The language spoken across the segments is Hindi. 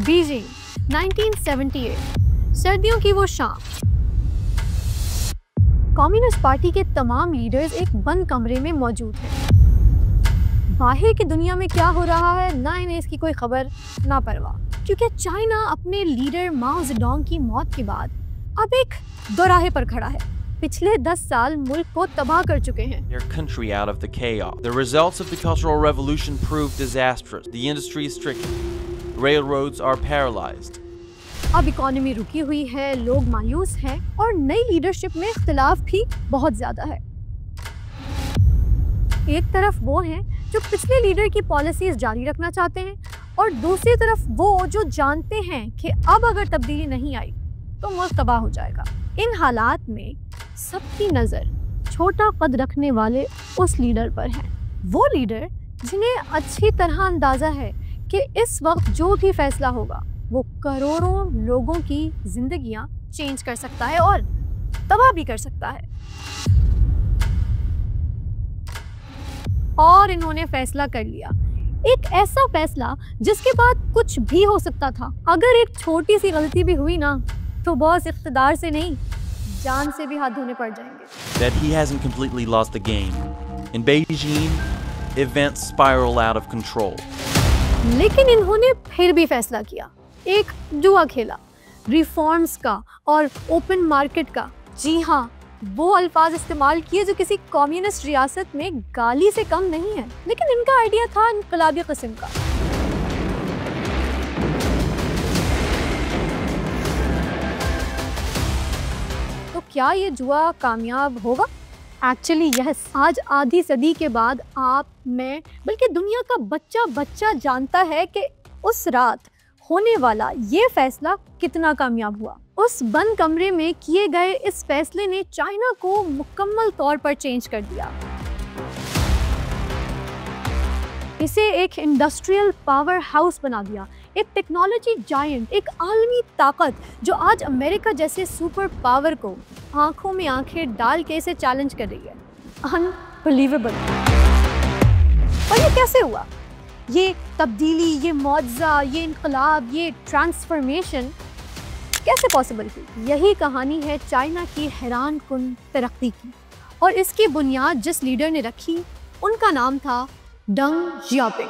बीजिंग 1978 सर्दियों की वो शाम। कम्युनिस्ट पार्टी के तमाम लीडर्स एक बंद कमरे में मौजूद हैं। बाहर की दुनिया में क्या हो रहा है ना इन्हें इसकी कोई खबर ना परवाह, क्योंकि चाइना अपने लीडर माओ जेडोंग की मौत के बाद अब एक दोराहे पर खड़ा है। पिछले 10 साल मुल्क को तबाह कर चुके हैं। Their country out of the chaos. The results of the Cultural Revolution proved disastrous. The industry is stricken. Railroads are paralyzed. अब इकोनॉमी रुकी हुई है, लोग मायूस हैं और नई लीडरशिप में इख्तिलाफ भी बहुत ज्यादा है। एक तरफ वो हैं जो पिछले लीडर की पॉलिसीज जारी रखना चाहते हैं और दूसरी तरफ वो जो जानते हैं कि अब अगर तब्दीली नहीं आई तो मुल्क तबाह हो जाएगा। इन हालात में सबकी नज़र छोटा कद रखने वाले उस लीडर पर है, वो लीडर जिन्हें अच्छी तरह अंदाज़ा है कि इस वक्त जो भी फैसला होगा वो करोड़ों लोगों की जिंदगियां चेंज कर सकता है और तबाह भी कर सकता है। और इन्होंने फैसला कर लिया, एक ऐसा फैसला जिसके बाद कुछ भी हो सकता था। अगर एक छोटी सी गलती भी हुई ना तो बॉस इख्तिदार से नहीं जान से भी हाथ धोने पड़ जाएंगे। That he hasn't completely lost the game. In Beijing, events spiral out of control. लेकिन इन्होंने फिर भी फैसला किया, एक जुआ खेला, रिफॉर्म्स का और ओपन मार्केट का। जी हाँ, वो अल्फाज इस्तेमाल किए जो किसी कम्युनिस्ट रियासत में गाली से कम नहीं है, लेकिन इनका आइडिया था इनकलाबी किस्म का। तो क्या ये जुआ कामयाब होगा? एक्चुअली यस, आज आधी सदी के बाद आप, मैं, बल्कि दुनिया का बच्चा जानता है कि उस रात होने वाला ये फैसला कितना कामयाब हुआ। उस बंद कमरे में किए गए इस फैसले ने चाइना को मुकम्मल तौर पर चेंज कर दिया। इसे एक इंडस्ट्रियल पावर हाउस बना दिया, एक टेक्नोलॉजी जायंट, एक आलमी ताकत जो आज अमेरिका जैसे सुपर पावर को आंखों में आंखें डाल के इसे चैलेंज कर रही है। अनबिलीवेबल। और ये कैसे हुआ? ये तब्दीली, ये मौजज़ा, ये इनकलाब, ये ट्रांसफॉर्मेशन कैसे पॉसिबल हुई? यही कहानी है चाइना की हैरान कुन तरक्की की, और इसकी बुनियाद जिस लीडर ने रखी उनका नाम था Deng Xiaoping.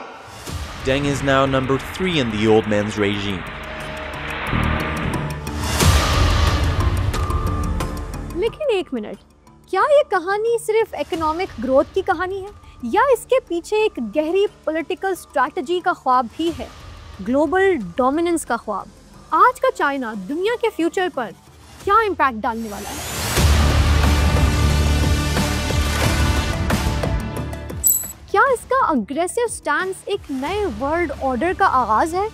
Deng is now number 3 in the old man's regime. लेकिन एक मिनट, क्या ये कहानी सिर्फ इकोनॉमिक ग्रोथ की कहानी है या इसके पीछे एक गहरी पॉलिटिकल स्ट्रैटेजी का ख्वाब भी है, ग्लोबल डोमिनेंस का ख्वाब? आज का चाइना दुनिया के फ्यूचर पर क्या इम्पैक्ट डालने वाला है? क्या इसका अग्रेसिव स्टैंस एक नए वर्ल्ड ऑर्डर का आगाज है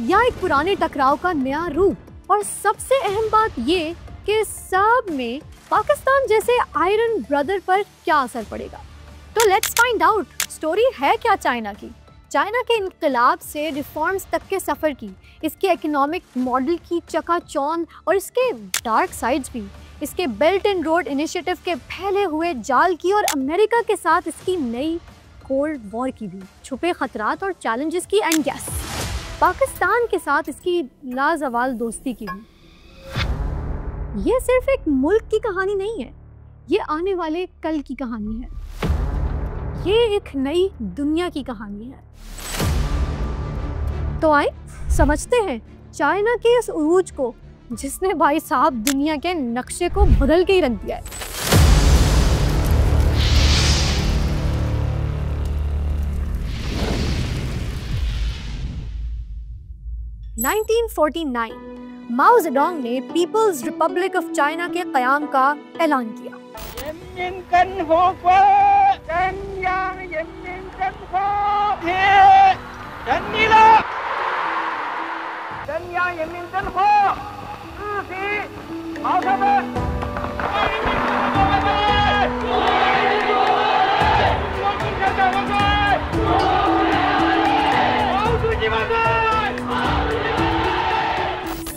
या एक पुराने टकराव का नया रूप? और सबसे अहम बात ये कि सब में पाकिस्तान जैसे आयरन ब्रदर पर क्या असर पड़ेगा? तो लेट्स फाइंड आउट। स्टोरी है क्या चाइना की? चाइना के इनकलाब से रिफॉर्म्स तक के सफ़र की, इसके इकोनॉमिक मॉडल की चकाचौंध और इसके डार्क साइड्स भी, इसके बेल्ट एंड रोड इनिशिएटिव के फैले हुए जाल की और अमेरिका के साथ इसकी नई कोल्ड वॉर की भी, छुपे खतरात और चैलेंजेस की, एंड यस, पाकिस्तान के साथ इसकी लाजवाल दोस्ती की भी। ये सिर्फ एक मुल्क की कहानी नहीं है, ये आने वाले कल की कहानी है, ये एक नई दुनिया की कहानी है। तो आए समझते हैं चाइना के इस उरूज को जिसने भाई साहब दुनिया के नक्शे को बदल के ही रख दिया है। माओ जेडोंग ने पीपल्स रिपब्लिक ऑफ चाइना के क़याम का ऐलान किया।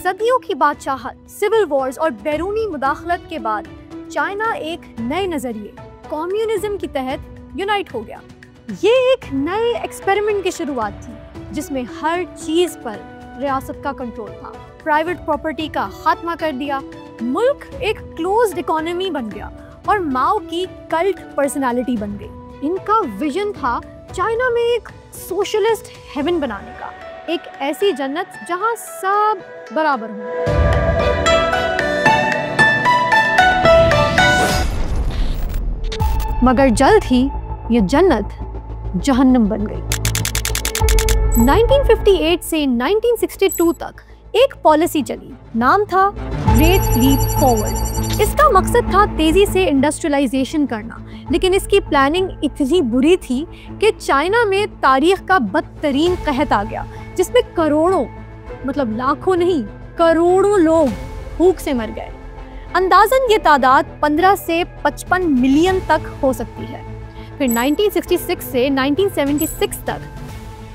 सदियों की बादशाहत, सिविल वॉर्स और बैरूनी मुदाखलत के बाद चाइना एक नए नजरिए कम्युनिज्म के तहत यूनाइट हो गया। ये एक नए एक्सपेरिमेंट की शुरुआत थी जिसमें हर चीज पर रियासत का कंट्रोल था, प्राइवेट प्रॉपर्टी का खात्मा कर दिया, मुल्क एक क्लोज्ड इकोनॉमी बन गया और माओ की कल्ट पर्सनालिटी बन गई। इनका विजन था चाइना में एक सोशलिस्ट हेवन बनाने का, एक ऐसी जन्नत जहां सब बराबर हों। मगर जल्द ही ये जन्नत जहन्नम बन गई। 1958 से 1962 तक एक पॉलिसी चली, नाम था ग्रेट लीप फॉरवर्ड। इसका मकसद था तेजी से इंडस्ट्रियलाइजेशन करना, लेकिन इसकी प्लानिंग इतनी बुरी थी कि चाइना में तारीख का बदतरीन कहत आ गया, जिसमें करोड़ों, मतलब लाखों नहीं, करोड़ों लोग भूख से मर गए। अंदाजन ये तादाद 15 से 55 मिलियन तक हो सकती है। फिर 1966 से 1976 तक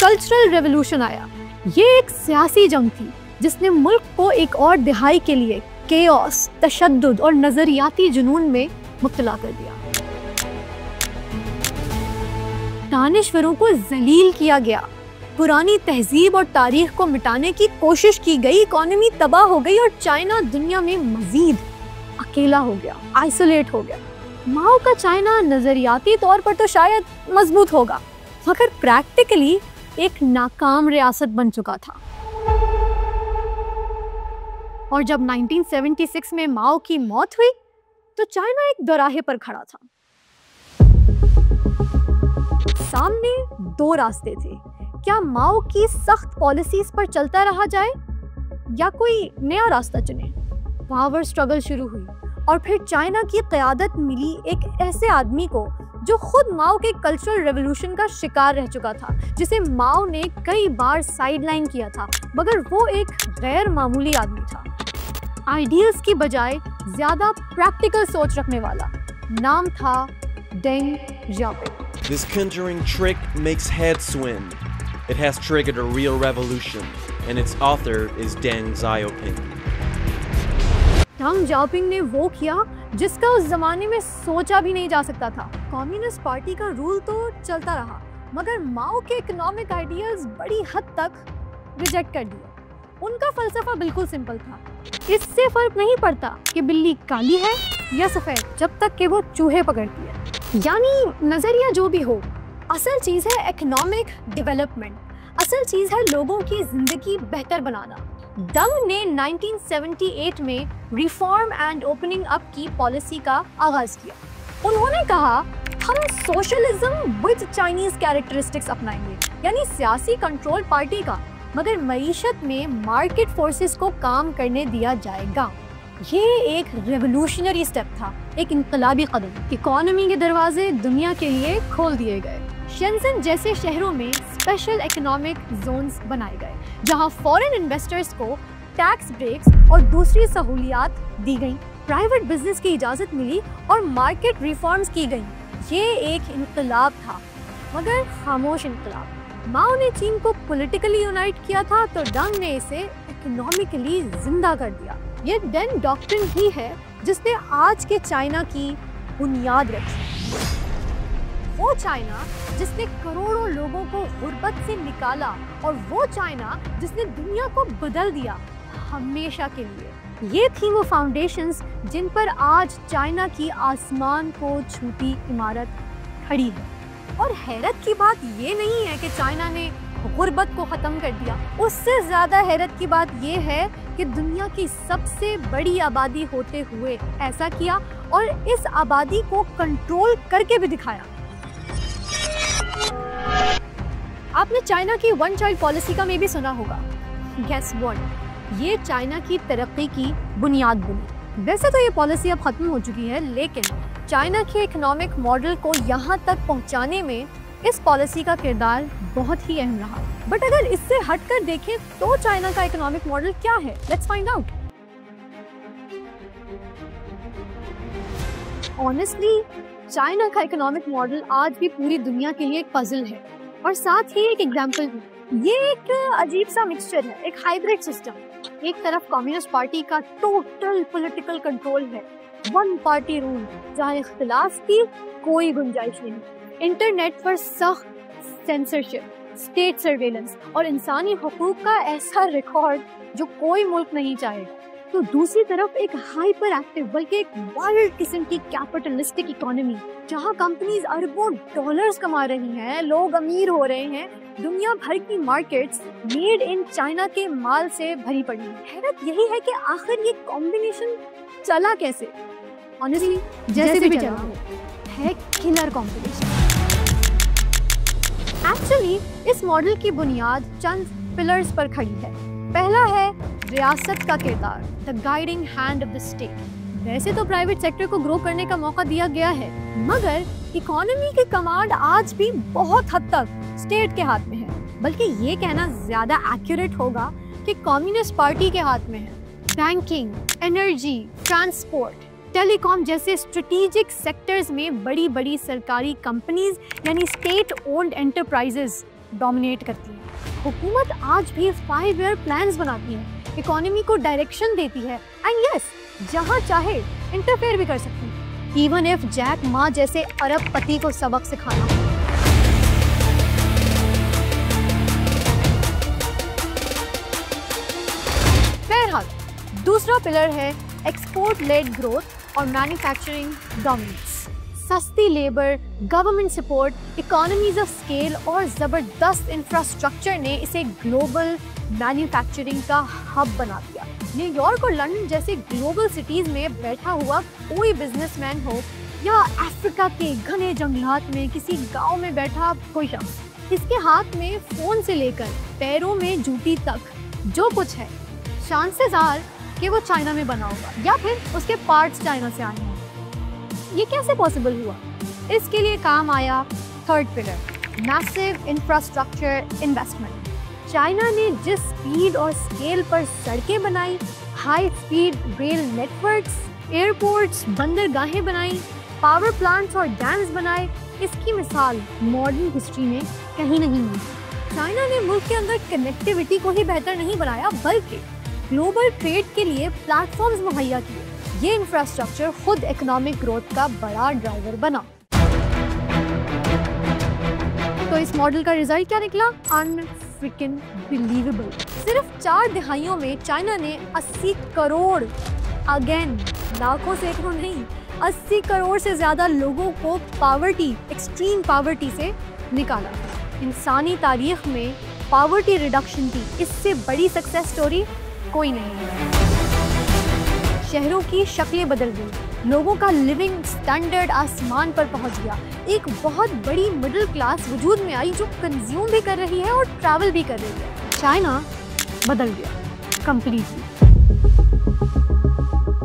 कल्चरल रेवोल्यूशन आया। ये एक सियासी जंग थी जिसने मुल्क को एक और दिहाई के लिए केओस, तशद्दुद और नजरियाती जुनून में मुब्तला कर दिया। दानिश्वरों को जलील किया गया, पुरानी तहजीब और तारीख को मिटाने की कोशिश की गई, इकोनॉमी तबाह हो गई और चाइना दुनिया में मजीद अकेला हो गया, आइसोलेट हो गया। माओ का चाइना नजरियाती तौर पर तो शायद मजबूत होगा, मगर प्रैक्टिकली एक नाकाम रियासत बन चुका था। और जब 1976 में माओ की मौत हुई तो चाइना एक दोराहे पर खड़ा था। सामने दो रास्ते थे, क्या माओ की सख्त पॉलिसीज पर चलता रहा जाए या कोई नया रास्ता चुने। पावर स्ट्रगल शुरू हुई और फिर चाइना की क़यादत मिली एक ऐसे आदमी को जो खुद माओ के कल्चरल रेवोल्यूशन का शिकार रह चुका था, जिसे माओ ने कई बार साइडलाइन किया था, मगर वो एक गैर मामूली आदमी था। आइडियल्स की बजाय ज्यादा प्रैक्टिकल सोच रखने वाला। नाम था Deng ज़ियाओपिंग। This conjuring trick makes heads swim. It has triggered a real revolution, and its author is Deng Xiaoping. Deng ज़ियाओपिंग ने वो किया जिसका उस जमाने में सोचा भी नहीं जा सकता था। कम्युनिस्ट पार्टी का रूल तो चलता रहा, मगर माओ के इकोनॉमिक आइडियाज बड़ी हद तक रिजेक्ट कर दिए। उनका फलसफा बिल्कुल सिंपल था, इससे फर्क नहीं पड़ता कि बिल्ली काली है या सफेद, जब तक कि वो चूहे पकड़ती है। यानी नजरिया जो भी हो, असल चीज है इकोनॉमिक डेवलपमेंट, असल चीज है लोगों की जिंदगी बेहतर बनाना। डंग ने 1978 में रिफॉर्म एंड ओपनिंग अप की पॉलिसी का आगाज किया। उन्होंने कहा, हम सोशलिज्म विद चाइनीज कैरेक्टरिस्टिक्स अपनाएंगे, यानी सियासी कंट्रोल पार्टी का, मगर मईशत में मार्केट फोर्सेस को काम करने दिया जाएगा। ये एक रेवोल्यूशनरी स्टेप था, एक इनकलाबी कदम। इकोनॉमी के दरवाजे दुनिया के लिए खोल दिए गए। शेंजन जैसे शहरों में स्पेशल इकोनॉमिक जोन्स बनाए गए, जहां फॉरेन इन्वेस्टर्स को टैक्स ब्रेक्स और दूसरी सहूलियात दी गई, प्राइवेट बिजनेस की इजाज़त मिली और मार्केट रिफॉर्म्स की गई। ये एक इनकलाब था, मगर खामोश इनकलाब। माओ ने चीन को पॉलिटिकली यूनाइट किया था, तो डंग ने इसे इकोनॉमिकली जिंदा कर दिया। ये डेन डॉक्ट्रिन ही है जिसने आज के चाइना की बुनियाद रखी। वो चाइना जिसने करोड़ों लोगों को गुर्बत से निकाला, और वो चाइना जिसने दुनिया को बदल दिया हमेशा के लिए। ये थी वो फाउंडेशंस जिन पर आज चाइना की आसमान को छूती इमारत खड़ी है। और हैरत की बात ये नहीं है कि चाइना ने गुर्बत को ख़त्म कर दिया, उससे ज़्यादा हैरत की बात ये है कि दुनिया की सबसे बड़ी आबादी होते हुए ऐसा किया और इस आबादी को कंट्रोल करके भी दिखाया। आपने चाइना की वन चाइल्ड पॉलिसी का में भी सुना होगा। गेस व्हाट, ये चाइना की तरक्की की बुनियाद बनी। वैसे तो ये पॉलिसी अब ख़त्म हो चुकी है, लेकिन चाइना के इकोनॉमिक मॉडल को यहाँ तक पहुँचाने में इस पॉलिसी का किरदार बहुत ही अहम रहा। बट अगर इससे हटकर देखें तो चाइना का इकोनॉमिक मॉडल क्या है? Let's find out. Honestly, China का इकोनॉमिक मॉडल आज भी पूरी दुनिया के लिए एक पजल है और साथ ही एक एग्जाम्पल भी। ये एक अजीब सा मिक्सचर है, एक हाइब्रिड सिस्टम। एक तरफ कम्युनिस्ट पार्टी का टोटल पॉलिटिकल कंट्रोल है, वन पार्टी रूल जहाँ इख्तिलाफ की कोई गुंजाइश नहीं, इंटरनेट पर सख्त सेंसरशिप, स्टेट सर्वेलेंस और इंसानी हुकूक का ऐसा रिकॉर्ड जो कोई मुल्क नहीं चाहेगा। तो दूसरी तरफ एक हाइपर एक्टिव बल्कि एक वाइल्ड किस्म की कैपिटलिस्टिक इकोनॉमी जहां कंपनीज अरबों डॉलर्स कमा रही हैं, लोग अमीर हो रहे हैं, दुनिया भर की मार्केट्स मेड इन चाइना के माल से भरी पड़ी है। हैरत यही है कि आखिर ये कॉम्बिनेशन चला कैसे? ऑनेस्टली जैसे भी चला हो, है किलर कॉम्बिनेशन। एक्चुअली इस मॉडल की बुनियाद चंद पिलर्स पर खड़ी है। पहला है रियासत का किरदार, the guiding hand of the state. वैसे तो प्राइवेट सेक्टर को ग्रो करने का मौका दिया गया है, मगर इकोनॉमी की कमांड आज भी बहुत हद तक स्टेट के हाथ में है। बल्कि ये कहना ज्यादा एक्यूरेट होगा कि कम्युनिस्ट पार्टी के हाथ में है। बैंकिंग, एनर्जी, ट्रांसपोर्ट, टेलीकॉम जैसे स्ट्रेटेजिक सेक्टर्स में बड़ी बड़ी सरकारी कंपनीज यानी स्टेट ओन्ड एंटरप्राइजेस डोमिनेट करती हैं। हुकूमत आज भी 5 ईयर प्लान्स बनाती है, इकोनॉमी को डायरेक्शन देती है एंड यस, जहां चाहे इंटरफेयर भी कर सकती है, इवन इफ जैक मा जैसे अरबपति को सबक सिखाना हो। बहरहाल दूसरा पिलर है एक्सपोर्ट लेड ग्रोथ और मैन्युफैक्चरिंग डोमिनेंस। सस्ती labour, government support, economies of scale और ज़बरदस्त इंफ्रास्ट्रक्चर ने इसे ग्लोबल मैन्युफैक्चरिंग का हब बना दिया। न्यूयॉर्क और लंदन जैसे ग्लोबल सिटीज़ में बैठा हुआ कोई बिजनेसमैन हो या अफ्रीका के घने जंगलात में किसी गांव में बैठा कोई शख्स, इसके हाथ में फ़ोन से लेकर पैरों में जूती तक जो कुछ है, चांसेस आर कि वो चाइना में बना होगा या फिर उसके पार्ट्स चाइना से आए हैं। ये कैसे पॉसिबल हुआ? इसके लिए काम आया third pillar, massive infrastructure investment. China ने जिस स्पीड और स्केल पर सड़कें बनाई, high speed rail networks, airports, बंदरगाहें बनाई, पावर प्लांट्स और डैम्स बनाए, इसकी मिसाल मॉडर्न हिस्ट्री में कहीं नहीं मिली। चाइना ने मुल्क के अंदर कनेक्टिविटी को ही बेहतर नहीं बनाया, बल्कि ग्लोबल ट्रेड के लिए प्लेटफॉर्म्स मुहैया किए। ये इंफ्रास्ट्रक्चर खुद इकोनॉमिक ग्रोथ का बड़ा ड्राइवर बना। तो इस मॉडल का रिजल्ट क्या निकला? अनफ्रिकिन बिलीवेबल। सिर्फ 4 दिहाइयों में चाइना ने 80 करोड़, अगेन लाखों सैकड़ों नहीं, 80 करोड़ से ज्यादा लोगों को पावर्टी, एक्सट्रीम पावर्टी से निकाला। इंसानी तारीख में पावर्टी रिडक्शन की इससे बड़ी सक्सेस स्टोरी कोई नहीं है। शहरों की शक्लें बदल गई, लोगों का लिविंग स्टैंडर्ड आसमान पर पहुंच गया, एक बहुत बड़ी मिडिल क्लास वजूद में आई जो कंज्यूम भी कर रही है और ट्रैवल भी कर रही है। चाइना बदल गया कंप्लीटली।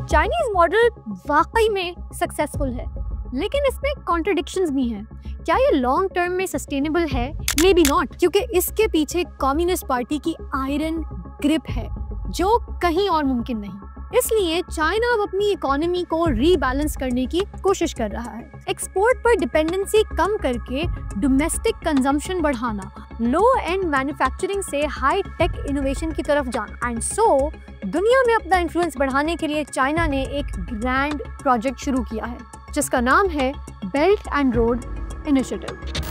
चाइनीज मॉडल वाकई में सक्सेसफुल है, लेकिन इसमें कॉन्ट्रडिक्शंस भी हैं। क्या ये लॉन्ग टर्म में सस्टेनेबल है? मे बी नॉट, क्योंकि इसके पीछे कम्युनिस्ट पार्टी की आयरन ग्रिप है जो कहीं और मुमकिन नहीं। इसलिए चाइना अब अपनी इकोनॉमी को रीबैलेंस करने की कोशिश कर रहा है। एक्सपोर्ट पर डिपेंडेंसी कम करके डोमेस्टिक कंजम्पशन बढ़ाना, लो एंड मैन्युफैक्चरिंग से हाई टेक इनोवेशन की तरफ जाना। एंड सो दुनिया में अपना इन्फ्लुएंस बढ़ाने के लिए चाइना ने एक ग्रैंड प्रोजेक्ट शुरू किया है जिसका नाम है बेल्ट एंड रोड इनिशिएटिव।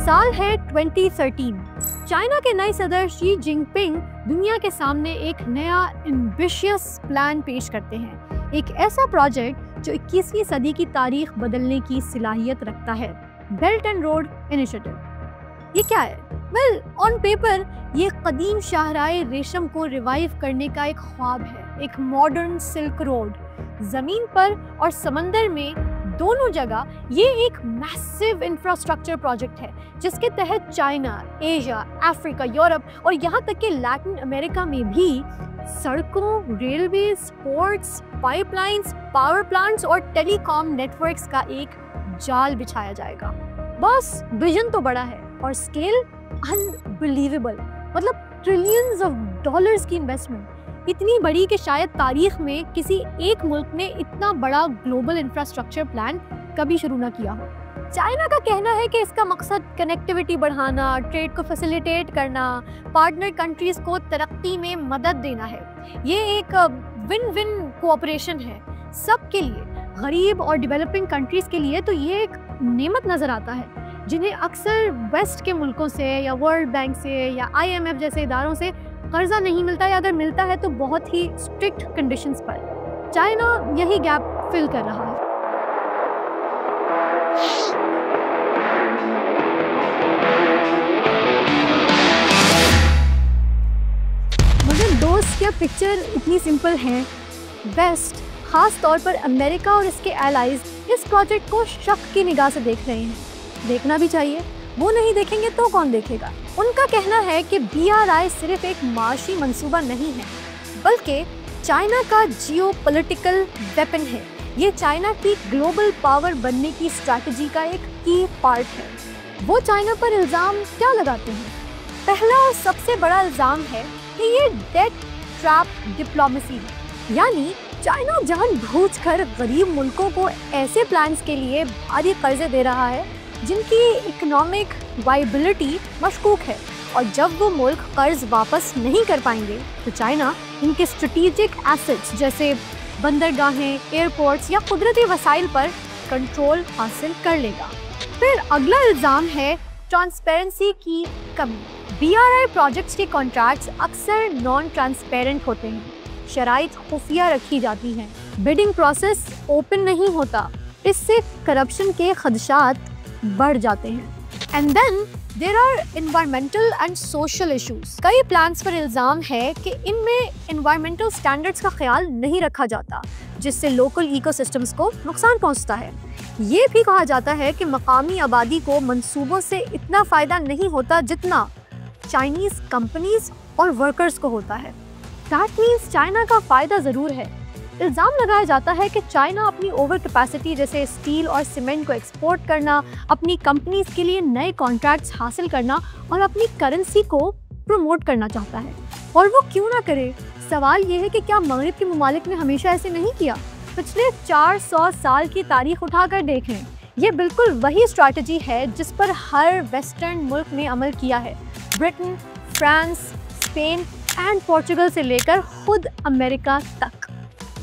साल है 2013। चाइना के नए सदर शी जिनपिंग दुनिया के सामने एक नया एम्बिशियस प्लान पेश करते हैं, एक ऐसा प्रोजेक्ट जो 21वीं सदी की तारीख बदलने की सलाहियत रखता है, बेल्ट एंड रोड इनिशिएटिव। ये क्या है? वेल, ऑन पेपर ये कदीम शाहराए रेशम को रिवाइव करने का एक ख्वाब है, एक मॉडर्न सिल्क रोड। जमीन पर और समंदर में दोनों जगह ये एक मैसिव इंफ्रास्ट्रक्चर प्रोजेक्ट है जिसके तहत चाइना, एशिया, अफ्रीका, यूरोप और यहाँ तक कि लैटिन अमेरिका में भी सड़कों, railway, ports, pipelines, power plants और टेलीकॉम नेटवर्क्स का एक जाल बिछाया जाएगा। बस विजन तो बड़ा है और स्केल अनबिलीवेबल, मतलब ट्रिलियंस ऑफ डॉलर्स की इन्वेस्टमेंट, इतनी बड़ी कि शायद तारीख में किसी एक मुल्क ने इतना बड़ा ग्लोबल इंफ्रास्ट्रक्चर प्लान कभी शुरू ना किया हो। चाइना का कहना है कि इसका मकसद कनेक्टिविटी बढ़ाना, ट्रेड को फैसिलिटेट करना, पार्टनर कंट्रीज को तरक्की में मदद देना है। ये एक विन विन कोऑपरेशन है सबके लिए, गरीब और डेवलपिंग कंट्रीज के लिए। तो ये एक नेमत नज़र आता है जिन्हें अक्सर वेस्ट के मुल्कों से या वर्ल्ड बैंक से या IMF जैसे इदारों से कर्जा नहीं मिलता, या अगर मिलता है तो बहुत ही स्ट्रिक्ट कंडीशंस पर। चाइना यही गैप फिल कर रहा है। मगर दोस्त, क्या पिक्चर इतनी सिंपल है? वेस्ट, खास तौर पर अमेरिका और इसके एलाइज, इस प्रोजेक्ट को शक की निगाह से देख रहे हैं। देखना भी चाहिए, वो नहीं देखेंगे तो कौन देखेगा? उनका कहना है कि BRI सिर्फ एक माशी मंसूबा नहीं है, बल्कि चाइना का जियोपॉलिटिकल वेपन है। ये चाइना की ग्लोबल पावर बनने की स्ट्रैटेजी का एक की पार्ट है। वो चाइना पर इल्ज़ाम क्या लगाते हैं? पहला और सबसे बड़ा इल्ज़ाम है कि ये डेट ट्रैप डिप्लोमेसी है, यानी चाइना जानबूझकर गरीब मुल्कों को ऐसे प्लान्स के लिए भारी कर्जे दे रहा है जिनकी इकोनॉमिक वाइबिलिटी मशकूक है, और जब वो मुल्क कर्ज वापस नहीं कर पाएंगे तो चाइना इनके स्ट्रेटेजिक एसेट्स जैसे बंदरगाहें, एयरपोर्ट्स या कुदरती वसाइल पर कंट्रोल हासिल कर लेगा। फिर अगला इल्ज़ाम है ट्रांसपेरेंसी की कमी। BRI प्रोजेक्ट्स के कॉन्ट्रैक्ट्स अक्सर नॉन ट्रांसपेरेंट होते हैं, शराइत खुफिया रखी जाती हैं, बिडिंग प्रोसेस ओपन नहीं होता, इससे करप्शन के खदशात बढ़ जाते हैं। And then there are environmental and social issues. कई प्लान्स पर इल्ज़ाम है कि इनमें एनवायरमेंटल स्टैंडर्ड्स का ख्याल नहीं रखा जाता, जिससे लोकल इकोसिस्टम्स को नुकसान पहुंचता है। ये भी कहा जाता है कि मकामी आबादी को मंसूबों से इतना फ़ायदा नहीं होता जितना चाइनीज़ कंपनीज और वर्कर्स को होता है। दैट मीन्स चाइना का फ़ायदा ज़रूर है। इल्ज़ाम लगाया जाता है कि चाइना अपनी ओवर कैपेसिटी जैसे स्टील और सीमेंट को एक्सपोर्ट करना, अपनी कंपनीज के लिए नए कॉन्ट्रैक्ट्स हासिल करना और अपनी करेंसी को प्रमोट करना चाहता है। और वो क्यों ना करे? सवाल ये है कि क्या मगरिब के ममालिक ने हमेशा ऐसे नहीं किया? पिछले 400 साल की तारीख उठाकर देखें, ये बिल्कुल वही स्ट्रैटेजी है जिस पर हर वेस्टर्न मुल्क ने अमल किया है। Britain, France, Spain and Portugal से लेकर खुद अमेरिका तक।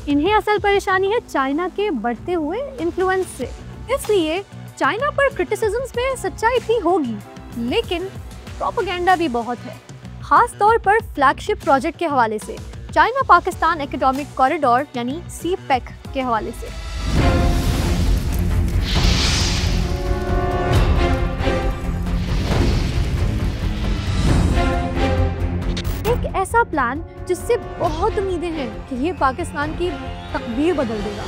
इन्हें असल परेशानी है चाइना के बढ़ते हुए इन्फ्लुएंस से। इसलिए चाइना पर क्रिटिसिज्म्स में सच्चाई भी होगी, लेकिन प्रोपेगेंडा भी बहुत है, खास तौर पर फ्लैगशिप प्रोजेक्ट के हवाले से, चाइना पाकिस्तान इकोनॉमिक कॉरिडोर यानी CPEC के हवाले से। एक ऐसा प्लान जिससे बहुत उम्मीदें हैं कि ये पाकिस्तान की तकदीर बदल देगा।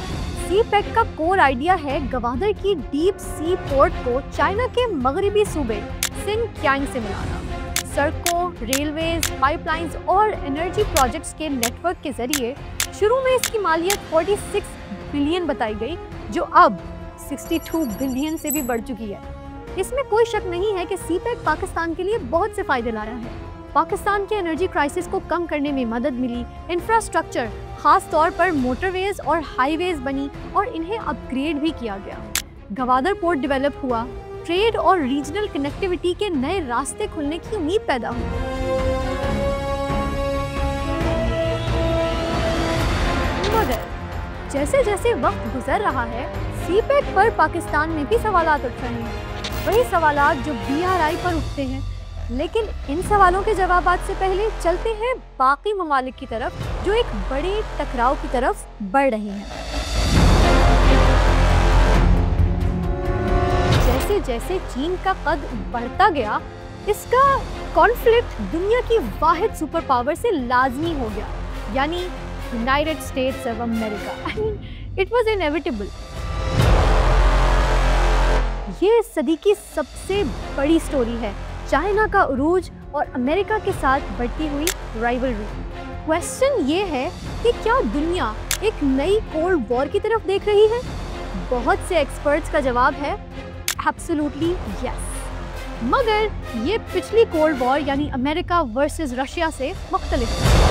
CPEC का कोर आइडिया है गवादर की डीप सी पोर्ट को चाइना के मगरबी सूबे सिनकियांग से मिलाना। सड़कों, रेलवेज, पाइपलाइंस और एनर्जी प्रोजेक्ट्स के नेटवर्क के जरिए शुरू में इसकी मालियत 46 बिलियन बताई गई, जो अब 62 बिलियन से भी बढ़ चुकी है। इसमें कोई शक नहीं है कि CPEC पाकिस्तान के लिए बहुत से फायदे ला रहा है। पाकिस्तान के एनर्जी क्राइसिस को कम करने में मदद मिली, इंफ्रास्ट्रक्चर खास तौर पर मोटरवेज और हाईवेज बनी और इन्हें अपग्रेड भी किया गया। गवादर पोर्ट डेवलप हुआ, ट्रेड और रीजनल कनेक्टिविटी के नए रास्ते खुलने की उम्मीद पैदा हुई। मगर जैसे जैसे वक्त गुजर रहा है, CPEC पर पाकिस्तान में भी सवालात उठ रहे हैं, वही सवालात जो BRI पर उठते हैं। लेकिन इन सवालों के जवाबात से पहले चलते हैं बाकी ममालिक की तरफ जो एक बड़े टकराव की तरफ बढ़ रहे हैं। जैसे जैसे चीन का कद बढ़ता गया, इसका कॉन्फ्लिक्ट दुनिया की वाहिद सुपर पावर से लाजमी हो गया, यानी United states of America. I mean it was inevitable. ये सदी की सबसे बड़ी स्टोरी है, चाइना का उरूज और अमेरिका के साथ बढ़ती हुई राइवलरी। क्वेश्चन ये है कि क्या दुनिया एक नई कोल्ड वॉर की तरफ देख रही है? बहुत से एक्सपर्ट्स का जवाब है एब्सोल्युटली यस। मगर ये पिछली कोल्ड वॉर यानी अमेरिका वर्सेस रशिया से मुख्तलिफ है।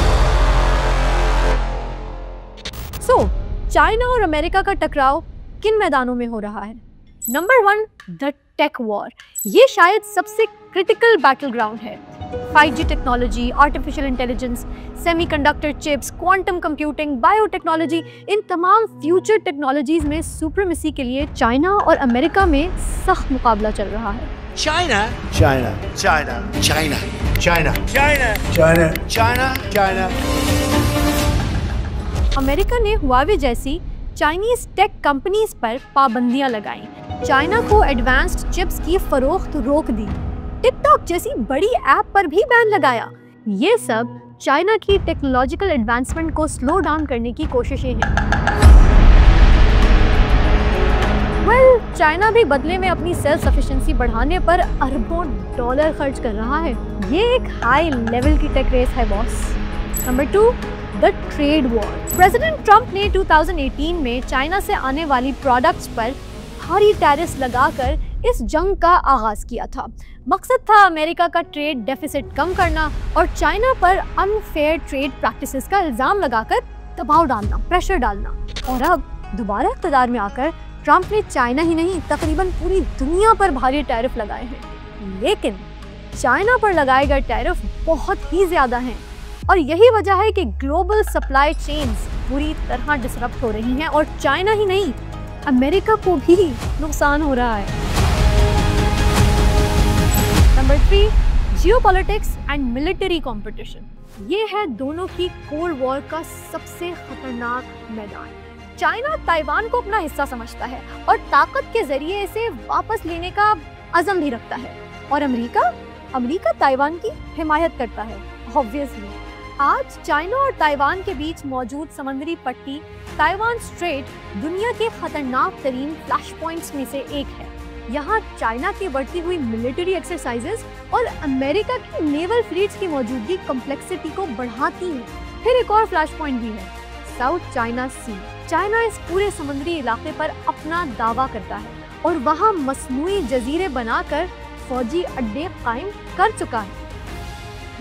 चाइना और अमेरिका का टकराव किन मैदानों में हो रहा है? Number 1, the tech war. ये शायद सबसे क्रिटिकल बैटल ग्राउंड है। 5G technology, artificial intelligence, semiconductor chips, quantum computing, biotechnology, इन तमाम फ्यूचर टेक्नोलॉजीज में सुप्रीमेसी के लिए चाइना और अमेरिका में सख्त मुकाबला चल रहा है। China, China, China, China, China, China, China, China, China. America ने हुआवे जैसी चाइनीज टेक कंपनीज पर पाबंदियां लगाई, चाइना को एडवांस्ड चिप्स की फरोख्त रोक दी, टिकटॉक जैसी बड़ी ऐप पर भी बैन लगाया। ये सब चाइना की टेक्नोलॉजिकल एडवांसमेंट को स्लो डाउन करने की कोशिशें हैं। चाइना भी बदले में अपनी सेल्फ सफिशिएंसी बढ़ाने पर अरबों डॉलर खर्च कर रहा है। ये एक हाई लेवल की टेक रेस है boss. Number 2, the trade war. President Trump ने 2018 में चाइना से आने वाली प्रोडक्ट्स पर भारी टैरिफ्स लगाकर इस जंग का आगाज किया था। मकसद था अमेरिका का ट्रेड डेफिसिट कम करना और चाइना पर अनफेयर ट्रेड प्रैक्टिसेस का इल्जाम लगाकर दबाव डालना, प्रेशर डालना। और अब दोबारा इक़्तिदार में आकर ट्रंप ने चाइना ही नहीं तकरीबन पूरी दुनिया पर भारी टैरिफ लगाए हैं। लेकिन चाइना पर लगाए गए टैरिफ बहुत ही ज्यादा हैं और यही वजह है कि ग्लोबल सप्लाई चेन्स पूरी तरह डिसरप्ट हो रही हैं और चाइना ही नहीं अमेरिका को भी नुकसान हो रहा है। Number 3, geopolitics and military competition. ये है दोनों की कोल्ड वॉर का सबसे खतरनाक मैदान। चाइना ताइवान को अपना हिस्सा समझता है और ताकत के जरिए इसे वापस लेने का अज़म भी रखता है। और अमेरिका ताइवान की हिमायत करता है। ऑब्वियसली आज चाइना और ताइवान के बीच मौजूद समुद्री पट्टी ताइवान स्ट्रेट दुनिया के खतरनाक तरीन फ्लैश पॉइंट्स में से एक है। यहाँ चाइना की बढ़ती हुई मिलिट्री एक्सरसाइजेस और अमेरिका की नेवल फ्लीट्स की मौजूदगी कॉम्प्लेक्सिटी को बढ़ाती है। फिर एक और फ्लैश पॉइंट भी है, साउथ चाइना सी। चाइना इस पूरे समुद्री इलाके पर अपना दावा करता है और वहाँ मसनूई जजीरे बनाकर फौजी अड्डे कायम कर चुका है।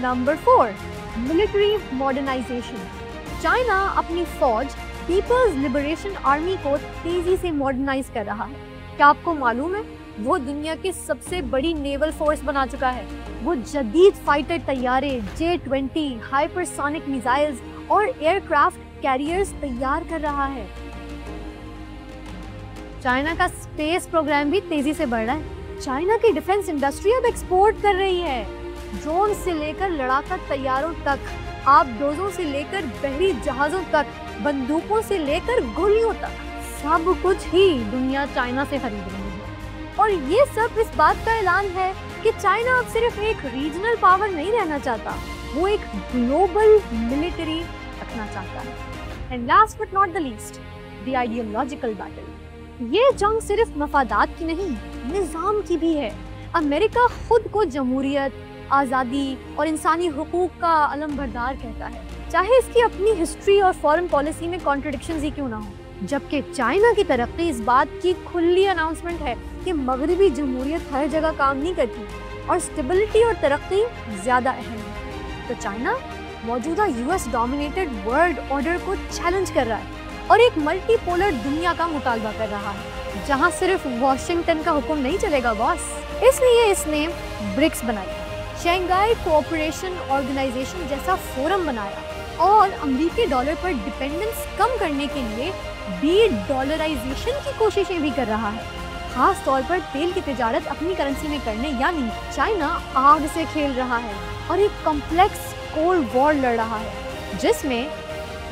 Number 4, military modernisation. चाइना अपनी फौज पीपल्स लिबरेशन आर्मी को तेजी से मॉडर्नाइज कर रहा है। क्या आपको मालूम है वो दुनिया की सबसे बड़ी नेवल फोर्स बना चुका है। वो जदीद फाइटर तैयारे, J-20, हाइपरसोनिक मिसाइल्स और एयरक्राफ्ट कैरियर्स तैयार कर रहा है। चाइना का स्पेस प्रोग्राम भी तेजी से बढ़ रहा है। चाइना की डिफेंस इंडस्ट्री अब एक्सपोर्ट कर रही है। ड्रोन से लेकर लड़ाका तैयारों तक, आबदोजों से लेकर बहरी जहाजों तक, बंदूकों से लेकर गोलियों तक, सब कुछ ही दुनिया चाइना से खरीद रही है। और ये सब इस बात का ऐलान है कि चाइना अब सिर्फ एक रीजनल पावर नहीं रहना चाहता, वो एक ग्लोबल मिलिट्री रखना चाहता है। And last but not the least, the ideological battle. ये जंग सिर्फ मफादात की नहीं, निज़ाम की भी है। अमेरिका खुद को जमहूरियत, आज़ादी और इंसानी हुकूक का अलमबरदार कहता है, चाहे इसकी अपनी हिस्ट्री और फॉरेन पॉलिसी में कॉन्ट्रडिक्शंस ही क्यों ना हो। जबकि चाइना की तरक्की इस बात की खुली अनाउंसमेंट है कि मगरबी जमहूरियत हर जगह काम नहीं करती और स्टेबिलिटी और तरक्की ज़्यादा अहम है। तो चाइना मौजूदा यूएस डोमिनेटेड वर्ल्ड ऑर्डर को चैलेंज कर रहा है और एक मल्टीपोलर दुनिया का मुतालबा कर रहा है, जहां सिर्फ वॉशिंगटन का हुक्म नहीं चलेगा बॉस। इसलिए इसने ब्रिक्स बनाई, शंघाई कोऑपरेशन ऑर्गेनाइजेशन जैसा फोरम बनाया और अमेरिकी डॉलर पर डिपेंडेंस कम करने के लिए डॉलराइजेशन की कोशिशें भी कर रहा है, खास तौर पर तेल की तिजारत अपनी करेंसी में करने। यानी चाइना आग से खेल रहा है और एक कॉम्प्लेक्स कोल्ड वॉर लड़ रहा है जिसमें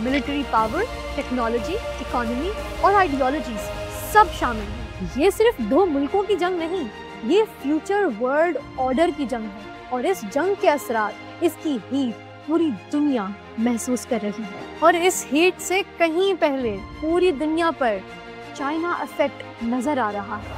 मिलिट्री पावर, टेक्नोलॉजी, इकोनॉमी और आइडियोलॉजीज सब शामिल हैं। ये सिर्फ दो मुल्कों की जंग नहीं, ये फ्यूचर वर्ल्ड ऑर्डर की जंग है और इस जंग के असरात, इसकी हीट पूरी दुनिया महसूस कर रही है। और इस हीट से कहीं पहले पूरी दुनिया पर चाइना इफेक्ट नजर आ रहा है।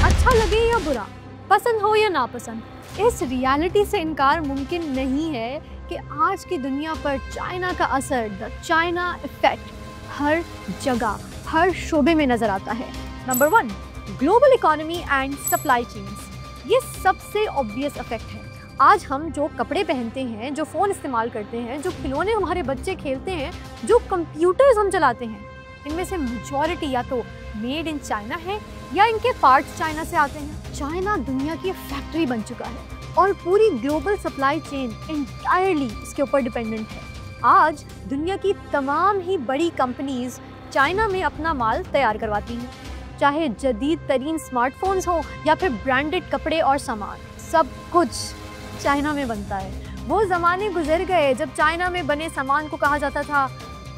अच्छा लगे या बुरा, पसंद हो या नापसंद, इस रियलिटी से इनकार मुमकिन नहीं है कि आज की दुनिया पर चाइना का असर, द चाइना इफेक्ट, हर जगह, हर शोबे में नजर आता है। Number 1, global economy and supply chains. ये सबसे ऑब्वियस इफेक्ट है। आज हम जो कपड़े पहनते हैं, जो फ़ोन इस्तेमाल करते हैं, जो खिलौने हमारे बच्चे खेलते हैं, जो कंप्यूटर्स हम चलाते हैं, इनमें से मेजॉरिटी या तो मेड इन चाइना है या इनके पार्ट्स चाइना से आते हैं। चाइना दुनिया की फैक्ट्री बन चुका है और पूरी ग्लोबल सप्लाई चेन एंटायरली इसके ऊपर डिपेंडेंट है। आज दुनिया की तमाम ही बड़ी कंपनीज चाइना में अपना माल तैयार करवाती हैं, चाहे जदीद तरीन स्मार्टफोन्स हो या फिर ब्रांडेड कपड़े और सामान, सब कुछ चाइना में बनता है। वो ज़माने गुजर गए जब चाइना में बने सामान को कहा जाता था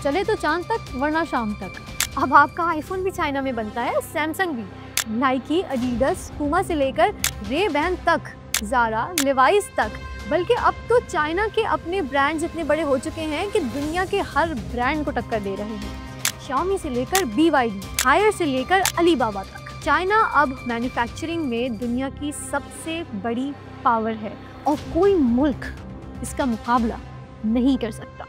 चले तो चांद तक वरना शाम तक। अब आपका आईफोन भी चाइना में बनता है, सैमसंग भी, नाइकी, एडिडास, पूमा से लेकर रेबैन तक, ज़ारा, लिवाइस तक, बल्कि अब तो चाइना के अपने ब्रांड्स इतने बड़े हो चुके हैं कि दुनिया के हर ब्रांड को टक्कर दे रहे हैं। Xiaomi से लेकर BYD, हायर से लेकर अलीबाबा तक। चाइना अब मैन्युफैक्चरिंग में दुनिया की सबसे बड़ी पावर है और कोई मुल्क इसका मुकाबला नहीं कर सकता।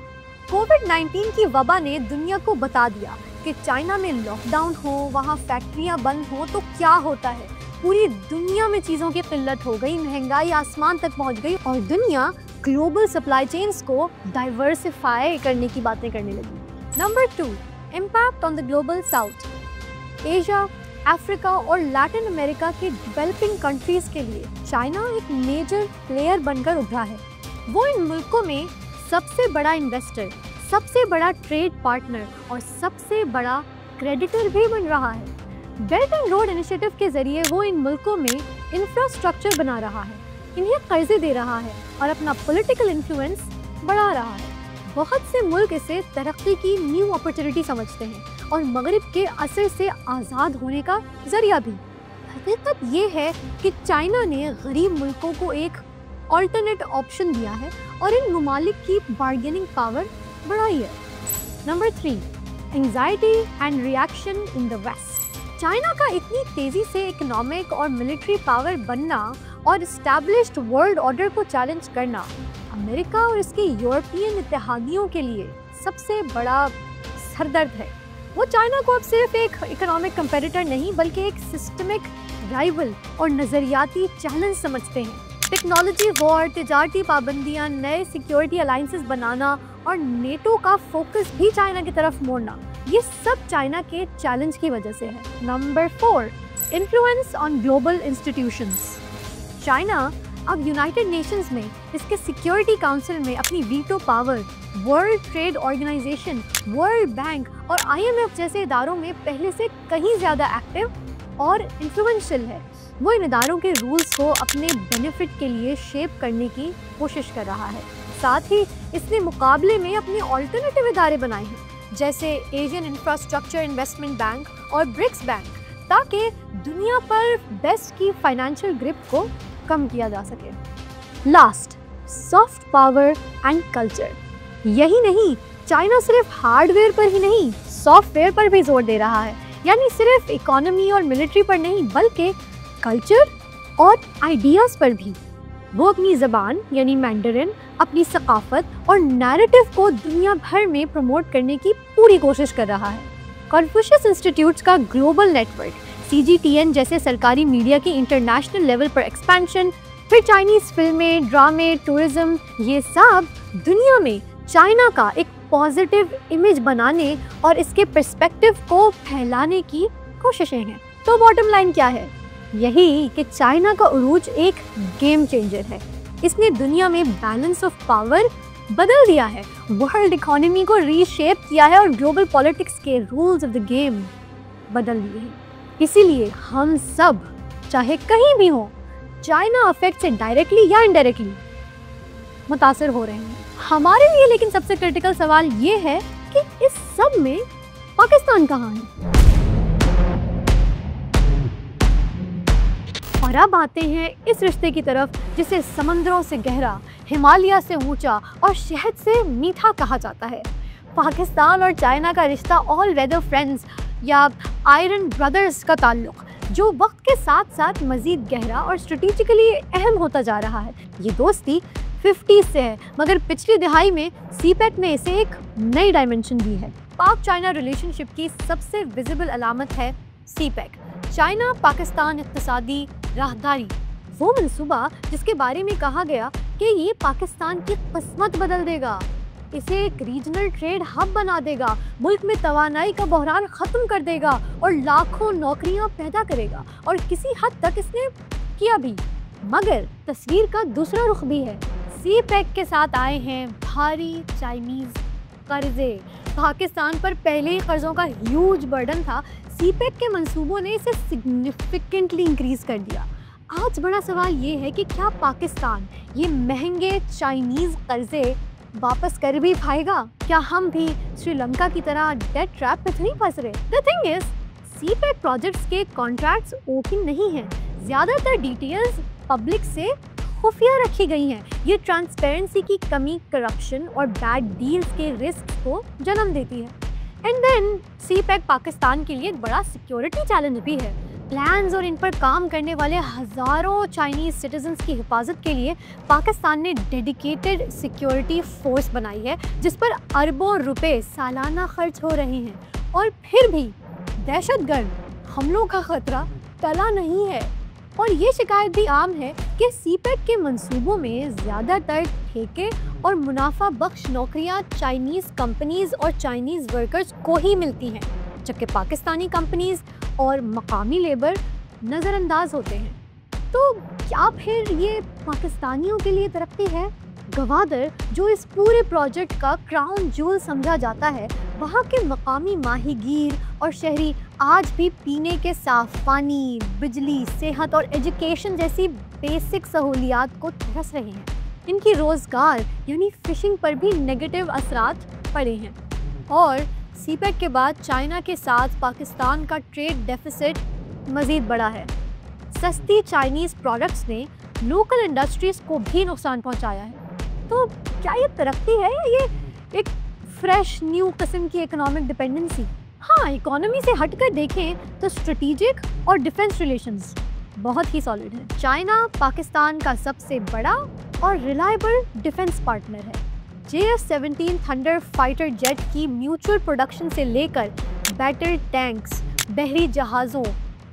कोविड-19 की वबा ने दुनिया को बता दिया कि चाइना में लॉकडाउन हो, वहाँ फैक्ट्रियाँ बंद हो तो क्या होता है। पूरी दुनिया में चीज़ों की किल्लत हो गई, महंगाई आसमान तक पहुँच गई और दुनिया ग्लोबल सप्लाई चेन्स को डाइवर्सिफाई करने की बातें करने लगी। Number 2, impact on the global south. Asia, Africa और लैटिन अमेरिका के डेवलपिंग कंट्रीज़ के लिए चाइना एक मेजर प्लेयर बनकर उभरा है। वो इन मुल्कों में सबसे बड़ा इन्वेस्टर, सबसे बड़ा ट्रेड पार्टनर और सबसे बड़ा क्रेडिटर भी बन रहा है। बेल्ट एंड रोड इनिशिएटिव के जरिए वो इन मुल्कों में इंफ्रास्ट्रक्चर बना रहा है, इन्हें कर्जे दे रहा है और अपना पॉलिटिकल इन्फ्लुएंस बढ़ा रहा है। बहुत से मुल्क इसे तरक्की की न्यू अपॉर्चुनिटी समझते हैं और मगरिब के असर से आज़ाद होने का जरिया भी। हकीकत ये है कि चाइना ने गरीब मुल्कों को एक ऑल्टरनेट ऑप्शन दिया है और इन ममालिक की बार्गेनिंग पावर बढ़ाई है। Number 3, anxiety and reaction in the west. China का इतनी तेज़ी से इकोनॉमिक और मिलिट्री पावर बनना और इस्टेब्लिश्ड वर्ल्ड ऑर्डर को चैलेंज करना अमेरिका और इसके यूरोपियन इत्तेहादियों के लिए सबसे बड़ा सरदर्द है। वो चाइना को अब सिर्फ एक इकोनॉमिक कंपेटिटर नहीं बल्कि एक सिस्टमिक राइवल और नज़रियाती चैलेंज समझते हैं। टेक्नोलॉजी वॉर, तिजारती पाबंदियाँ, नए सिक्योरिटी अलाइंसेस बनाना और नेटो का फोकस भी चाइना की तरफ मोड़ना, ये सब चाइना के चैलेंज की वजह से है। Number 4, influence on global institutions. China अब यूनाइटेड नेशंस में, इसके सिक्योरिटी काउंसिल में अपनी veto power, world trade organisation, world bank और IMF जैसे इदारों में पहले से कहीं ज़्यादा एक्टिव और इन्फ्लुएंशियल है। वो इन इदारों के रूल्स को अपने बेनिफिट के लिए शेप करने की कोशिश कर रहा है। साथ ही इसने मुकाबले में अपने ऑल्टरनेटिव इदारे बनाए हैं, जैसे एशियन इंफ्रास्ट्रक्चर इन्वेस्टमेंट बैंक और ब्रिक्स बैंक, ताकि दुनिया पर बेस्ट की फाइनेंशियल ग्रिप को कम किया जा सके। Last, soft power and culture. यही नहीं, चाइना सिर्फ हार्डवेयर पर ही नहीं, सॉफ्टवेयर पर भी जोर दे रहा है। यानी सिर्फ इकोनॉमी और मिलिट्री पर नहीं बल्कि कल्चर और आइडियाज़ पर भी। वो अपनी ज़बान यानी मैंडरिन, अपनी सकाफत और नैरेटिव को दुनिया भर में प्रमोट करने की पूरी कोशिश कर रहा है। कन्फ्यूशियस इंस्टीट्यूट्स का ग्लोबल नेटवर्क, CGTN जैसे सरकारी मीडिया की इंटरनेशनल लेवल पर एक्सपेंशन, फिर चाइनीज़ फिल्में, ड्रामे, टूरिज्म, ये सब दुनिया में चाइना का एक पॉजिटिव इमेज बनाने और इसके पर्सपेक्टिव को फैलाने की कोशिशें हैं। तो बॉटम लाइन क्या है? यही कि चाइना का उरूज एक गेम चेंजर है। इसने दुनिया में बैलेंस ऑफ पावर बदल दिया है, वर्ल्ड इकोनॉमी को रीशेप किया है और ग्लोबल पॉलिटिक्स के रूल्स ऑफ द गेम बदल दिए हैं। इसीलिए हम सब, चाहे कहीं भी हो, चाइना अफेक्ट से डायरेक्टली या इनडायरेक्टली मुतासर हो रहे हैं। हमारे लिए लेकिन सबसे क्रिटिकल सवाल ये है कि इस सब में पाकिस्तान कहाँ है? और अब आते हैं इस रिश्ते की तरफ जिसे समंदरों से गहरा, हिमालय से ऊंचा और शहद से मीठा कहा जाता है। पाकिस्तान और चाइना का रिश्ता ऑल वेदर फ्रेंड्स या आयरन ब्रदर्स का ताल्लुक, जो वक्त के साथ साथ मज़ीद गहरा और स्ट्रेटेजिकली अहम होता जा रहा है। ये दोस्ती 50s से है, मगर पिछली दिहाई में CPEC ने इसे एक नई डायमेंशन दी है। पाक चाइना रिलेशनशिप की सबसे विजिबल अलामत है CPEC, चाइना पाकिस्तान इक़्तिसादी राहदारी वो मंसूबा जिसके बारे में कहा गया कि ये पाकिस्तान की किस्मत बदल देगा, इसे एक रीजनल ट्रेड हब बना देगा, मुल्क में तवानाई का बहरान ख़त्म कर देगा और लाखों नौकरियां पैदा करेगा। और किसी हद तक इसने किया भी। मगर तस्वीर का दूसरा रुख भी है। CPEC के साथ आए हैं भारी चाइनीज़ कर्जे। पाकिस्तान पर पहले ही कर्ज़ों का ह्यूज बर्डन था। CPEC के मंसूबों ने इसे सिग्निफिकेंटली इंक्रीज़ कर दिया। आज बड़ा सवाल ये है कि क्या पाकिस्तान ये महंगे चाइनीज़ कर्जे वापस कर भी पाएगा? क्या हम भी श्रीलंका की तरह डेट ट्रैप में नहीं फंस रहे? The thing is, CPEC projects के कॉन्ट्रैक्ट्स ओपन नहीं हैं। ज़्यादातर डिटेल्स पब्लिक से खुफिया रखी गई हैं। ये ट्रांसपेरेंसी की कमी, करप्शन और बैड डील्स के रिस्क को जन्म देती है। एंड देन CPEC पाकिस्तान के लिए एक बड़ा सिक्योरिटी चैलेंज भी है। प्लान्स और इन पर काम करने वाले हज़ारों चाइनीज़ सिटीजन्स की हिफाजत के लिए पाकिस्तान ने डेडिकेटेड सिक्योरिटी फोर्स बनाई है, जिस पर अरबों रुपए सालाना खर्च हो रहे हैं। और फिर भी दहशतगर्द हमलों का ख़तरा टला नहीं है। और ये शिकायत भी आम है कि CPEC के मंसूबों में ज़्यादातर ठेके और मुनाफा बख्श नौकरियां चाइनीज़ कंपनीज़ और चाइनीज़ वर्कर्स को ही मिलती हैं, जबकि पाकिस्तानी कंपनीज़ और मकामी लेबर नज़रअंदाज होते हैं। तो क्या फिर ये पाकिस्तानियों के लिए तरक्की है? गवादर, जो इस पूरे प्रोजेक्ट का क्राउन जूल समझा जाता है, वहाँ के मकामी माहीगीर और शहरी आज भी पीने के साफ पानी, बिजली, सेहत और एजुकेशन जैसी बेसिक सहूलियात को तरस रहे हैं। इनकी रोज़गार यानी फ़िशिंग पर भी नेगेटिव असरात पड़े हैं। और CPEC के बाद चाइना के साथ पाकिस्तान का ट्रेड डेफिसिट मज़ीद बढ़ा है। सस्ती चाइनीज़ प्रोडक्ट्स ने लोकल इंडस्ट्रीज़ को भी नुकसान पहुंचाया है। तो क्या ये तरक्की है या ये एक फ्रेश न्यू किस्म की इकोनॉमिक डिपेंडेंसी? हाँ, इकोनॉमी से हटकर देखें तो स्ट्रेटेजिक और डिफेंस रिलेशंस बहुत ही सॉलिड है। चाइना पाकिस्तान का सबसे बड़ा और रिलायबल डिफेंस पार्टनर है। JF-17 थंडर फाइटर जेट की म्यूचुअल प्रोडक्शन से लेकर बैटल टैंक्स, बहरी जहाज़ों,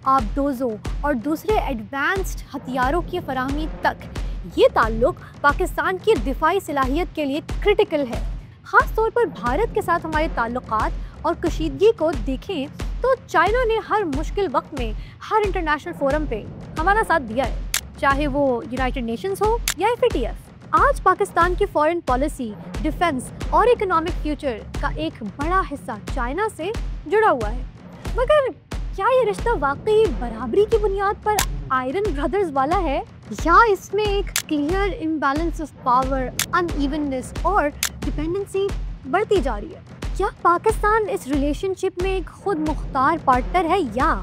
आबदोज़ों और दूसरे एडवांस्ड हथियारों की फराहमी तक ये ताल्लुक पाकिस्तान की दिफाई सलाहियत के लिए क्रिटिकल है। ख़ास तौर पर भारत के साथ हमारे ताल्लुकात और कशीदगी को देखें तो चाइना ने हर मुश्किल वक्त में हर इंटरनेशनल फोरम पे हमारा साथ दिया है, चाहे वो यूनाइटेड नेशंस हो या FATF। आज पाकिस्तान की फॉरेन पॉलिसी, डिफेंस और इकोनॉमिक फ्यूचर का एक बड़ा हिस्सा चाइना से जुड़ा हुआ है। मगर क्या ये रिश्ता वाकई बराबरी की बुनियाद पर आयरन ब्रदर्स वाला है, या इसमें एक clear imbalance of power, unevenness और डिपेंडेंसी बढ़ती जा रही है? क्या पाकिस्तान इस रिलेशनशिप में एक खुद मुख्तार पार्टनर है या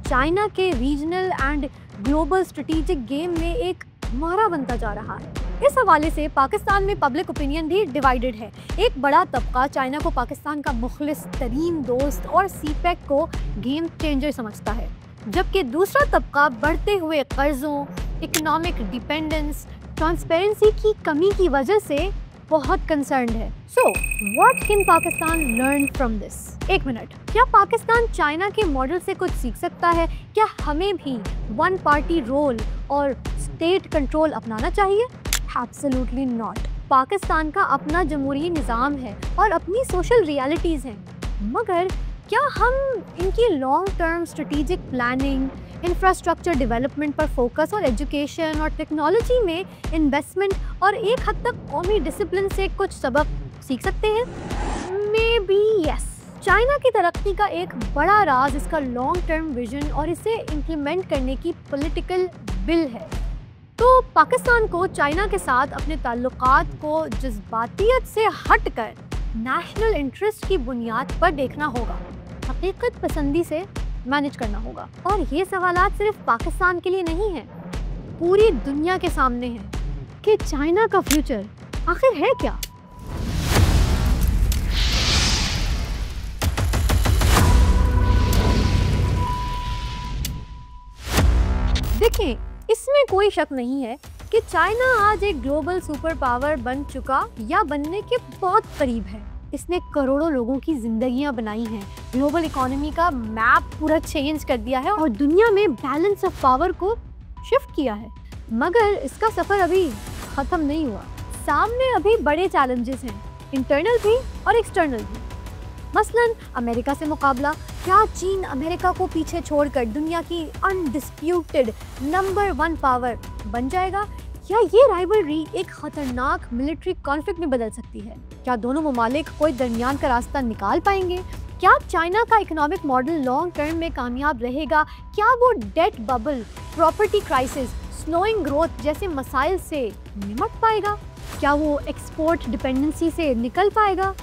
चाइना के regional and global strategic game में एक मारा बनता जा रहा है? इस हवाले से पाकिस्तान में पब्लिक ओपिनियन भी डिवाइडेड है। एक बड़ा तबका चाइना को पाकिस्तान का मुखलिस तरीन दोस्त और CPEC को गेम चेंजर समझता है, जबकि दूसरा तबका बढ़ते हुए कर्जों, इकोनॉमिक डिपेंडेंस, ट्रांसपेरेंसी की कमी की वजह से बहुत कंसर्न्ड है। So what can Pakistan learn from this? एक मिनट, क्या पाकिस्तान चाइना के मॉडल से कुछ सीख सकता है? क्या हमें भी वन पार्टी रोल और स्टेट कंट्रोल अपनाना चाहिए? Absolutely not. पाकिस्तान का अपना जमहूरी निज़ाम है और अपनी सोशल रियलिटीज़ हैं, मगर क्या हम इनकी long term strategic planning, infrastructure development पर फोकस और एजुकेशन और टेक्नोलॉजी में इन्वेस्टमेंट और एक हद तक कौमी डिसिप्लिन से कुछ सबक सीख सकते हैं? May be yes. चाइना की तरक्की का एक बड़ा राज इसका लॉन्ग टर्म विजन और इसे इम्प्लीमेंट करने की पॉलिटिकल विल है। तो पाकिस्तान को चाइना के साथ अपने ताल्लुकात को जज्बातियत से हटकर नेशनल इंटरेस्ट की बुनियाद पर देखना होगा, हकीकत पसंदी से मैनेज करना होगा। और ये सवालात सिर्फ पाकिस्तान के लिए नहीं है, पूरी दुनिया के सामने है कि चाइना का फ्यूचर आखिर है क्या। देखें, इसमें कोई शक नहीं है कि चाइना आज एक ग्लोबल सुपर पावर बन चुका या बनने के बहुत करीब है। इसने करोड़ों लोगों की जिंदगियां बनाई हैं, ग्लोबल इकोनॉमी का मैप पूरा चेंज कर दिया है और दुनिया में बैलेंस ऑफ पावर को शिफ्ट किया है। मगर इसका सफर अभी खत्म नहीं हुआ। सामने अभी बड़े चैलेंजेस हैं, इंटरनल भी और एक्सटर्नल भी। मसलन अमेरिका से मुकाबला। क्या चीन अमेरिका को पीछे छोड़कर दुनिया की अनडिस्प्यूटेड नंबर 1 पावर बन जाएगा, या ये राइवलरी एक खतरनाक मिलिट्री कॉन्फ्लिक्ट में बदल सकती है? क्या दोनों ममालिक कोई दरमियान का रास्ता निकाल पाएंगे? क्या चाइना का इकोनॉमिक मॉडल लॉन्ग टर्म में कामयाब रहेगा? क्या वो debt bubble, property crisis, slowing growth जैसे मसाइल से निपट पाएगा? क्या वो एक्सपोर्ट डिपेंडेंसी से निकल पाएगा?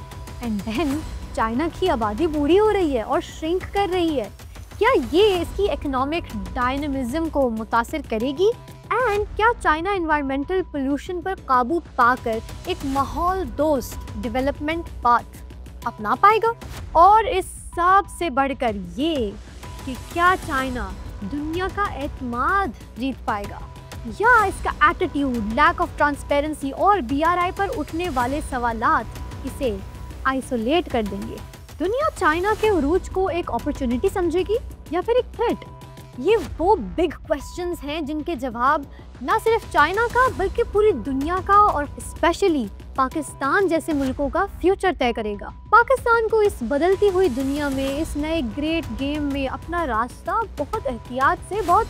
एंड देन चाइना की आबादी बूढ़ी हो रही है और श्रिंक कर रही है। क्या ये इसकी इकोनॉमिक डायनामिज्म को मुतासिर करेगी? एंड क्या चाइना एनवायरमेंटल पोल्यूशन पर काबू पाकर एक माहौल दोस्त डेवलपमेंट पाथ अपना पाएगा? और इस सब से बढ़कर ये कि क्या चाइना दुनिया का एतमाद जीत पाएगा, या इसका एटीट्यूड, लैक ऑफ ट्रांसपेरेंसी और BRI पर उठने वाले सवालात इसे आइसोलेट कर देंगे? दुनिया चाइना के उरूज को एक अपॉर्चुनिटी समझेगी या फिर एक थ्रेट? ये वो बिग क्वेश्चंस हैं जिनके जवाब ना सिर्फ चाइना का बल्कि पूरी दुनिया का और स्पेशली पाकिस्तान जैसे मुल्कों का फ्यूचर तय करेगा। पाकिस्तान को इस बदलती हुई दुनिया में, इस नए ग्रेट गेम में अपना रास्ता बहुत एहतियात से, बहुत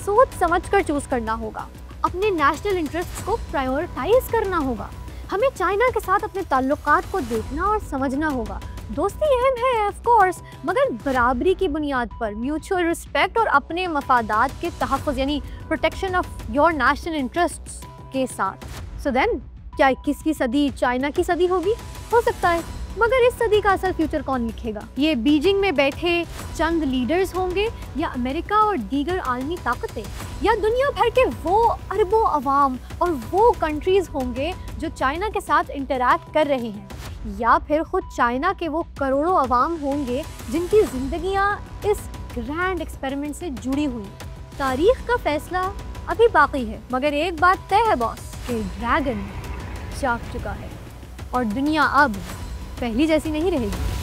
सोच समझ कर चूज करना होगा। अपने नेशनल इंटरेस्ट को प्रायोरिटाइज करना होगा। हमें चाइना के साथ अपने ताल्लुकात को देखना और समझना होगा। दोस्ती अहम है ऑफ कोर्स, मगर बराबरी की बुनियाद पर, म्यूचुअल रिस्पेक्ट और अपने मफादात के तहफ़्फ़ुज़ यानी protection of your national interests के साथ। सो देन क्या 21वीं सदी चाइना की सदी होगी? हो सकता है, मगर इस सदी का असल फ्यूचर कौन लिखेगा? ये बीजिंग में बैठे चंद लीडर्स होंगे, या अमेरिका और दीगर आलमी ताकतें, या दुनिया भर के वो अरबों अवाम और वो कंट्रीज़ होंगे जो चाइना के साथ इंटरैक्ट कर रहे हैं, या फिर खुद चाइना के वो करोड़ों अवाम होंगे जिनकी ज़िंदगियाँ इस ग्रैंड एक्सपेरिमेंट से जुड़ी हुई हैं। तारीख का फैसला अभी बाकी है, मगर एक बात तय है बॉस कि ड्रैगन जाग चुका है और दुनिया अब पहली जैसी नहीं रहेगी।